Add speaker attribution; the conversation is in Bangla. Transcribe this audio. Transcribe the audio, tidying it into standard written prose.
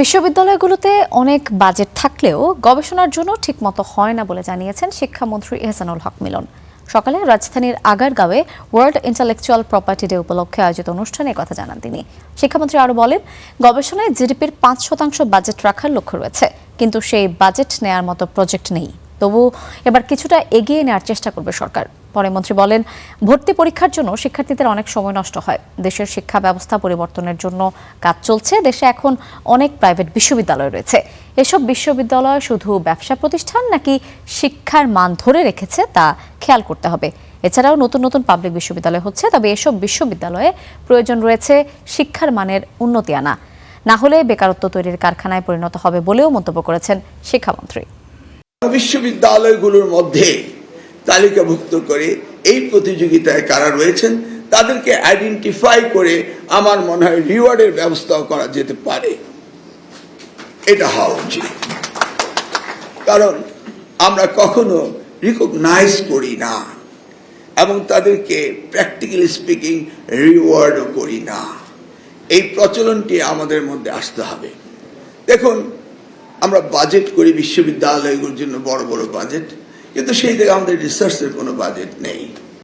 Speaker 1: বিশ্ববিদ্যালয়গুলোতে অনেক বাজেট থাকলেও গবেষণার জন্য ঠিকমতো হয় না বলে জানিয়েছেন শিক্ষামন্ত্রী এহসানুল হক মিলন। সকালে রাজধানীর আগারগাঁওয়ে ওয়ার্ল্ড ইন্টেলেকচুয়াল প্রপার্টি ডে উপলক্ষে আয়োজিত অনুষ্ঠানে কথা জানান তিনি। শিক্ষামন্ত্রী আরও বলেন, গবেষণায় জিডিপির ৫% বাজেট রাখার লক্ষ্য রয়েছে, কিন্তু সেই বাজেট নেয়ার মতো প্রজেক্ট নেই। তবু এবার কিছুটা এগিয়ে নেওয়ার চেষ্টা করবে সরকার। পরে মন্ত্রী বলেন, ভর্তি পরীক্ষার জন্য শিক্ষার্থীদের অনেক সময় নষ্ট হয়। দেশের শিক্ষা ব্যবস্থা পরিবর্তনের জন্য কাজ চলছে। দেশে এখন অনেক প্রাইভেট বিশ্ববিদ্যালয় রয়েছে। এসব বিশ্ববিদ্যালয় শুধু ব্যবসা প্রতিষ্ঠান নাকি শিক্ষার মান ধরে রেখেছে তা খেয়াল করতে হবে। এছাড়াও নতুন নতুন পাবলিক বিশ্ববিদ্যালয় হচ্ছে, তবে এসব বিশ্ববিদ্যালয়ে প্রয়োজন রয়েছে শিক্ষার মানের উন্নতি আনা, না হলে বেকারত্ব তৈরির কারখানায় পরিণত হবে বলেও মন্তব্য করেছেন শিক্ষামন্ত্রী।
Speaker 2: বিশ্ববিদ্যালয়গুলোর মধ্যে তালিকাভুক্ত করে এই প্রতিযোগিতায় কারা রয়েছেন তাদেরকে আইডেন্টিফাই করে আমার মনে হয় রিওয়ার্ডের ব্যবস্থাও করা যেতে পারে। এটা হওয়া উচিত, কারণ আমরা কখনো রিকগনাইজ করি না এবং তাদেরকে প্র্যাকটিক্যালি স্পিকিং রিওয়ার্ডও করি না। এই প্রচলনটি আমাদের মধ্যে আসতে হবে। দেখুন, আমরা বাজেট করি বিশ্ববিদ্যালয়গুলোর জন্য বড় বড় বাজেট, কিন্তু সেই জায়গায় আমাদের রিসার্চের কোনো বাজেট নেই।